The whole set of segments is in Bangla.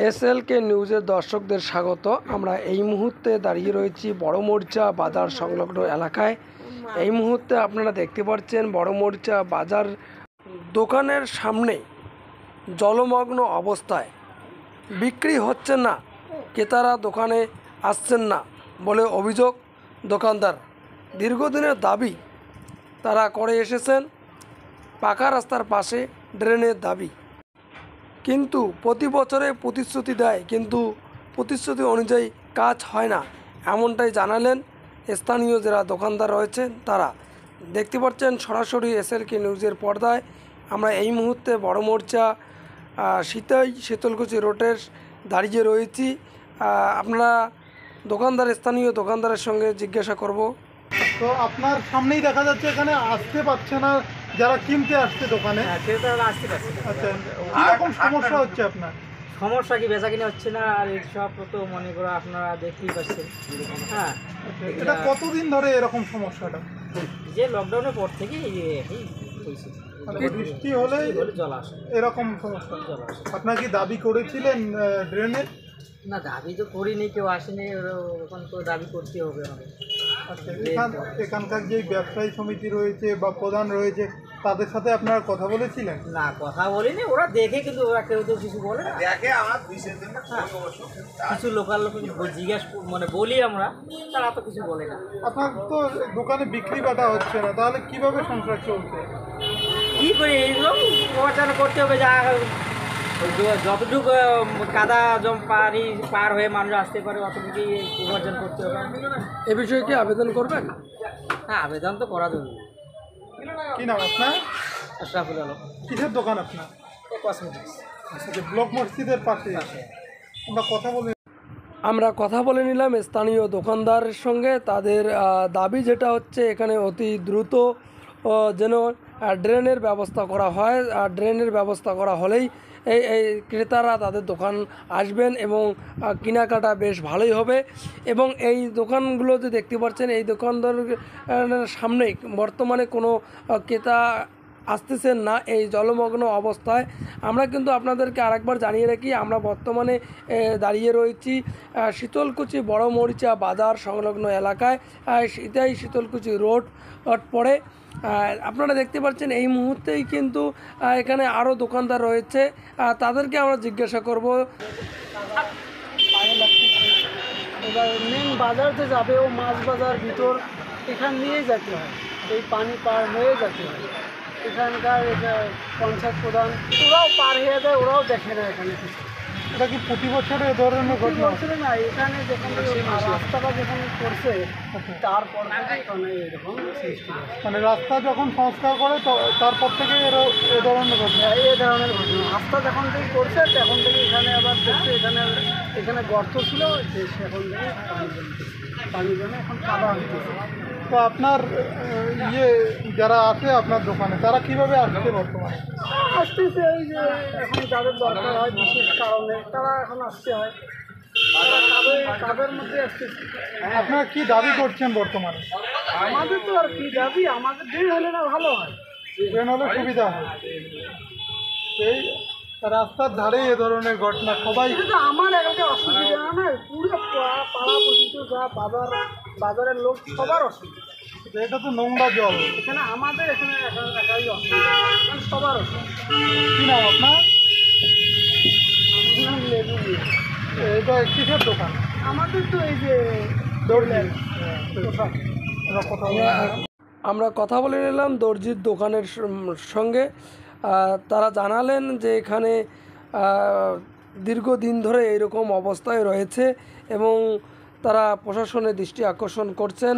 এসএলকে নিউজের দর্শকদের স্বাগত। আমরা এই মুহূর্তে দাঁড়িয়ে রয়েছি বড় মরিচা বাজার সংলগ্ন এলাকায়। এই মুহূর্তে আপনারা দেখতে পাচ্ছেন বড় মরিচা বাজার দোকানের সামনে জলমগ্ন অবস্থায়, বিক্রি হচ্ছে না, ক্রেতারা দোকানে আসছেন না বলে অভিযোগ দোকানদার। দীর্ঘদিনের দাবি তারা করে এসেছেন পাকা রাস্তার পাশে ড্রেনের দাবি, কিন্তু প্রতি বছরে প্রতিশ্রুতি দেয়, কিন্তু প্রতিশ্রুতি অনুযায়ী কাজ হয় না, এমনটাই জানালেন স্থানীয় যারা দোকানদার রয়েছেন তারা। দেখতে পাচ্ছেন সরাসরি এসএলকে নিউজের পর্দায় আমরা এই মুহূর্তে বড় মরিচা শীতলকুচি রোডের দাঁড়িয়ে রয়েছি। আপনারা স্থানীয় দোকানদারের সঙ্গে জিজ্ঞাসা করব। তো আপনার সামনেই দেখা যাচ্ছে এখানে আসতে পারছে না যারা কিনতে আসছে দোকানে। আসতে পারছে। আচ্ছা, কিরকম সমস্যা হচ্ছে আপনার? সমস্যা কি বেচা কিনে হচ্ছে না, আর সব তো মনে করো আপনারা দেখতেই পাচ্ছেন। হ্যাঁ, এটা কতদিন ধরে এরকম সমস্যাটা? যে লকডাউনের পর থেকে বৃষ্টি হলে জল আসে, এরকম সমস্যা জল আসে। আপনার কি দাবি করেছিলেন ড্রেনের? না, দাবি তো করিনি, কেউ আসেনি, ওখান তো দাবি করতে হবে আমাদের। আচ্ছা, এখানকার যে ব্যবসায়ী সমিতি রয়েছে বা প্রধান রয়েছে তাদের সাথে আপনারা কথা বলেছিলেন? না, কথা বলিনি, ওরা দেখে, কিন্তু ওরা কেউ তো কিছু বলে না। কিছু লোকাল লোক জিজ্ঞেস বলি আমরা, তারা তো কিছু বলে না। আপনার তো দোকানে বিক্রি বাটা হচ্ছে না, তাহলে কিভাবে সংসার চলছে? কী করে এইগুলো উপার্জন করতে হবে, যা যতটুকু কাদা পার হয়ে মানুষ আসতে পারে অতটুকুই উপার্জন করতে হবে। এ বিষয়ে কি আবেদন করবেন? হ্যাঁ, আবেদন তো করা জরুরি। কি নাম আপনার? আশরাফুল আলম। কিসের দোকান আপনার? কসমেটিক্স। আচ্ছা, ব্লক মসজিদের পাশে। আমরা কথা বলে নিলাম স্থানীয় দোকানদারের সঙ্গে। তাদের দাবি যেটা হচ্ছে, এখানে অতি দ্রুত যেন ড্রেনের ব্যবস্থা করা হয়। আর ড্রেনের ব্যবস্থা করা হলেই এই ক্রেতারা তাদের দোকান আসবেন এবং কেনাকাটা বেশ ভালোই হবে। এবং এই দোকানগুলো যে দেখতে পাচ্ছেন, এই দোকানদারের সামনে বর্তমানে কোনো ক্রেতা আসতেছেন না এই জলমগ্ন অবস্থায়। আমরা কিন্তু আপনাদেরকে আরেকবার জানিয়ে রাখি, আমরা বর্তমানে দাঁড়িয়ে রয়েছি শীতলকুচি বড় মরিচা বাজার সংলগ্ন এলাকায়। এটাই শীতলকুচি রোড পড়ে। আপনারা দেখতে পাচ্ছেন এই মুহূর্তেই কিন্তু এখানে আরও দোকানদার রয়েছে, তাদেরকে আমরা জিজ্ঞাসা করব। এবার মেন বাজার যে যাবে, ও মাছ বাজার ভিতর এখান দিয়েই যেতে হয়, এই পানি পার হয়ে যেতে হয়। এখানকার পঞ্চায়েত প্রধান ওরাও পার হয়ে যায়, ওরাও দেখে না এখানে কিছু। এটা কি প্রতি বছরে এ ধরনের ঘটনা? বছরে না, এখানে যেখানে রাস্তাটা যেখানে করছে তারপর এরকম সৃষ্টি হয়। মানে রাস্তা যখন সংস্কার করে তারপর থেকে এ ধরনের ঘটনা। এই ধরনের ঘটনা রাস্তা যখন থেকে করছে তখন থেকে এখানে আবার দেখছে, এখানে গর্ত ছিল, সেখন থেকে পানি জমে এখন কাদা হচ্ছে। তো আপনার যারা আছে আপনার দোকানে, তারা কিভাবে আসছে বর্তমানে? আসতেছে এই যে এখন যাদের দরকার হয় বিশেষ কারণে তারা এখন আসতে হয়, কাদের মধ্যে আসতেছে। আপনারা কি দাবি করছেন বর্তমানে? আমাদের তো আর কি দাবি, আমাদের ড্রেন হলে না ভালো হয়, ট্রেন হলে সুবিধা হয়। এই রাস্তার ধারে এ ধরনের ঘটনা সবাই। কিন্তু আমার এলাকায় অসুবিধা না, পুরো পাড়া পর্যন্ত যা বাজারের লোক সবার অসুবিধা। এটা তো নোংরা জল। এখানে আমাদের এখানে একাই অসুবিধা, সবার অসুবিধা। কি নাম আপনার? লেবু নিয়ে এটা কিসের দোকান? আমাদের তো এই যে আমরা কথা বলে নিলাম দর্জির দোকানের সঙ্গে। তারা জানালেন যে এখানে দীর্ঘদিন ধরে এইরকম অবস্থায় রয়েছে এবং তারা প্রশাসনের দৃষ্টি আকর্ষণ করছেন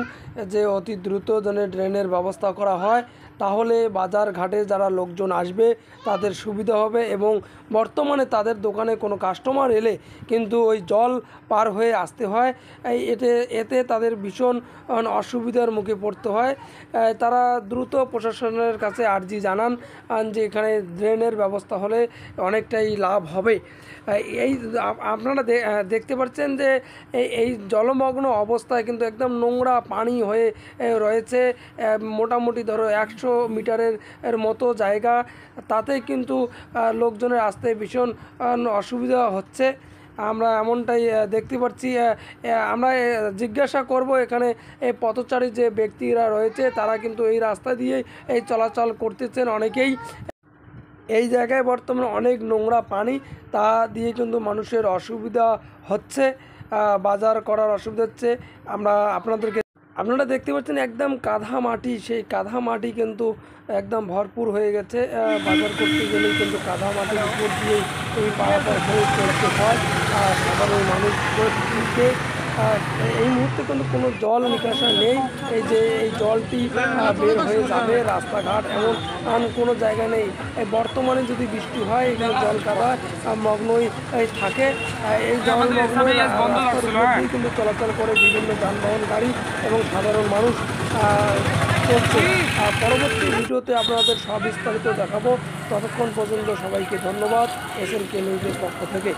যে অতি দ্রুত যেন ড্রেনের ব্যবস্থা করা হয়, তাহলে বাজার ঘাটে যারা লোকজন আসবে তাদের সুবিধা হবে। এবং বর্তমানে তাদের দোকানে কোনো কাস্টমার এলে কিন্তু ওই জল পার হয়ে আসতে হয়, এতে তাদের ভীষণ অসুবিধার মুখে পড়তে হয়। তারা দ্রুত প্রশাসনের কাছে আর্জি জানান যে এখানে ড্রেনের ব্যবস্থা হলে অনেকটাই লাভ হবে। এই আপনারা দেখতে পাচ্ছেন যে এই জলমগ্ন অবস্থায় কিন্তু একদম নোংরা পানি হয়ে রয়েছে। মোটামুটি ধরো 100 মিটারের মতো জায়গা, তাতে কিন্তু লোকজনের আসতে ভীষণ অসুবিধা হচ্ছে। আমরা এমনটাই দেখতে পাচ্ছি। আমরা জিজ্ঞাসা করব এখানে এই পথচারী যে ব্যক্তিরা রয়েছে, তারা কিন্তু এই রাস্তা দিয়ে এই চলাচল করতেছেন অনেকেই। এই জায়গায় বর্তমানে অনেক নোংরা পানি, তা দিয়ে কিন্তু মানুষের অসুবিধা হচ্ছে, বাজার করার অসুবিধা হচ্ছে। আপনারা দেখতে পাচ্ছেন একদম কাদা মাটি, সেই কাদা মাটি কিন্তু একদম ভরপুর হয়ে গেছে। বাজার করতে গেলেই কিন্তু কাদা মাটির উপর দিয়েই এই পাড়াপার হয়ে চলতে হয় সাধারণ মানুষকে। এই মুহূর্তে কিন্তু কোনো জল নিকাশা নেই। এই যে এই জলটি বের হয়ে যাবে রাস্তাঘাট, এমন কোনো জায়গা নেই। বর্তমানে যদি বৃষ্টি হয় এখানে জল কাদা মগ্নই থাকে। এই জল মগ্ন রাস্তার উপর দিয়ে কিন্তু চলাচল করে বিভিন্ন যানবাহন, গাড়ি এবং সাধারণ মানুষ করছে। পরবর্তী ভিডিওতে আপনাদের সবিস্তারিত দেখাবো। ততক্ষণ পর্যন্ত সবাইকে ধন্যবাদ SLK নিউজের পক্ষ থেকে।